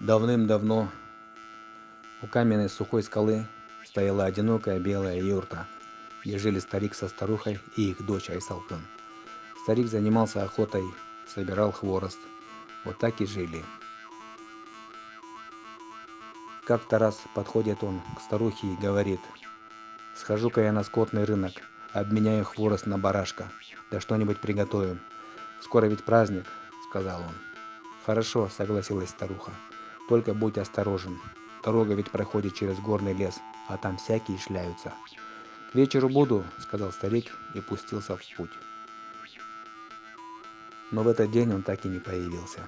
Давным-давно у каменной сухой скалы стояла одинокая белая юрта, где жили старик со старухой и их дочь Айсалтын. Старик занимался охотой, собирал хворост. Вот так и жили. Как-то раз подходит он к старухе и говорит: «Схожу-ка я на скотный рынок, обменяю хворост на барашка, да что-нибудь приготовим. Скоро ведь праздник», — сказал он. «Хорошо», — согласилась старуха, — «только будь осторожен. Дорога ведь проходит через горный лес, а там всякие шляются». «К вечеру буду», — сказал старик и пустился в путь. Но в этот день он так и не появился.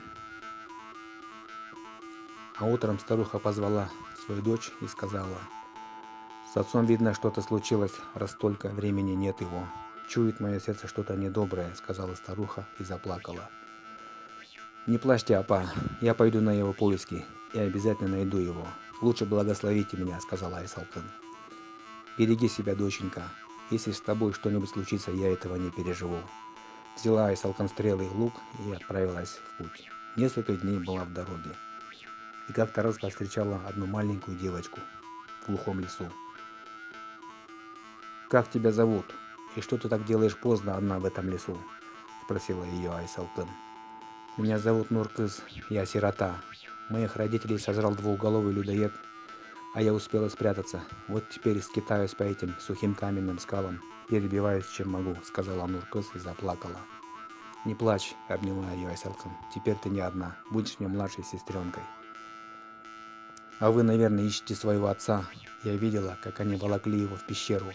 А утром старуха позвала свою дочь и сказала: «С отцом, видно, что-то случилось, раз столько времени нет его. Чует мое сердце что-то недоброе», — сказала старуха и заплакала. «Не плачьте, апа, я пойду на его поиски и обязательно найду его. Лучше благословите меня», — сказала Айсалтын. «Береги себя, доченька. Если с тобой что-нибудь случится, я этого не переживу». Взяла Айсалтын стрелы и лук и отправилась в путь. Несколько дней была в дороге. И как-то раз повстречала одну маленькую девочку в глухом лесу. «Как тебя зовут? И что ты так делаешь поздно одна в этом лесу?» — спросила ее Айсалтын. «Меня зовут Нуркыз, я сирота. Моих родителей сожрал двухголовый людоед, а я успела спрятаться. Вот теперь скитаюсь по этим сухим каменным скалам, перебиваюсь чем могу», — сказала Нуркыз и заплакала. «Не плачь», — обняла ее Айсалтын. «Теперь ты не одна, будешь мне младшей сестренкой. А вы, наверное, ищете своего отца. Я видела, как они волокли его в пещеру,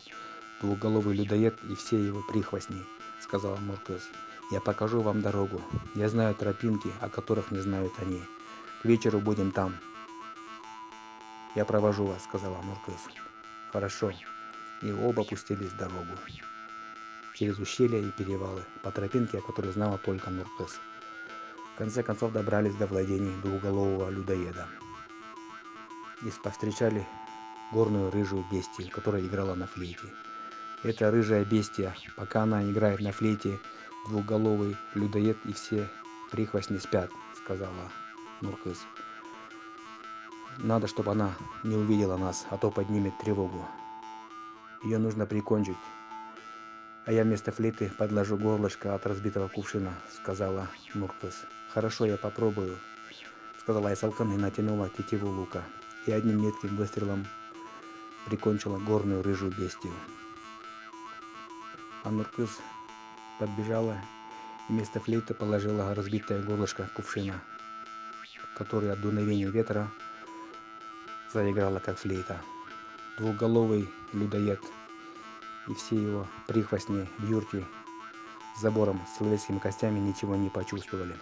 двухголовый людоед и все его прихвостни», — сказала Нуркыз. «Я покажу вам дорогу. Я знаю тропинки, о которых не знают они. К вечеру будем там». «Я провожу вас», — сказала Нуркыз. «Хорошо». И оба пустились в дорогу через ущелья и перевалы, по тропинке, о которой знала только Нуркыз. В конце концов добрались до владений двухголового людоеда и повстречали горную рыжую бестию, которая играла на флейте. «Эта рыжая бестия, пока она играет на флейте, двухголовый людоед и все прихвостни спят», — сказала Нуркыз. «Надо, чтобы она не увидела нас, а то поднимет тревогу. Ее нужно прикончить. А я вместо флейты подложу горлышко от разбитого кувшина», — сказала Нуркыз. «Хорошо, я попробую», — сказала Айсалтын и натянула тетиву лука, и одним метким выстрелом прикончила горную рыжую бестию. А Нуркыз подбежала и вместо флейты положила разбитое горлышко кувшина, который от дуновения ветра заиграла как флейта. Двухголовый людоед и все его прихвостни в юрте с забором с человеческими костями ничего не почувствовали.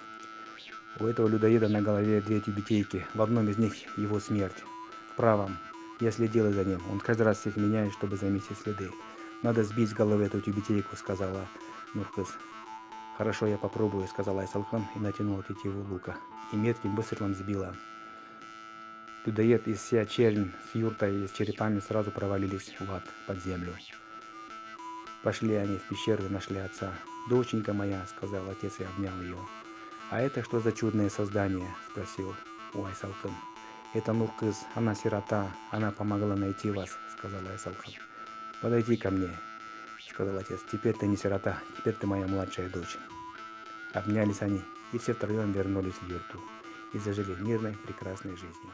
У этого людоеда на голове 2 тюбетейки, в одном из них его смерть, в правом. Я следила за ним, он каждый раз всех меняет, чтобы заметить следы. «Надо сбить с головы эту тюбетейку», — сказала Нуркыз. «Хорошо, я попробую», — сказала Айсалтын и натянула тетиву лука, и метким выстрелом сбила. Людоед и вся чернь с юртой и с черепами сразу провалились в ад, под землю. Пошли они в пещеру и нашли отца. «Доченька моя», — сказал отец и обнял ее. «А это что за чудное создание?» — спросил у Айсалтын. «Это Нуркыз, она сирота, она помогла найти вас», — сказала Айсалтын. «Подойди ко мне», — сказал отец. «Теперь ты не сирота, теперь ты моя младшая дочь». Обнялись они, и все втроем вернулись в юрту и зажили мирной, прекрасной жизнью.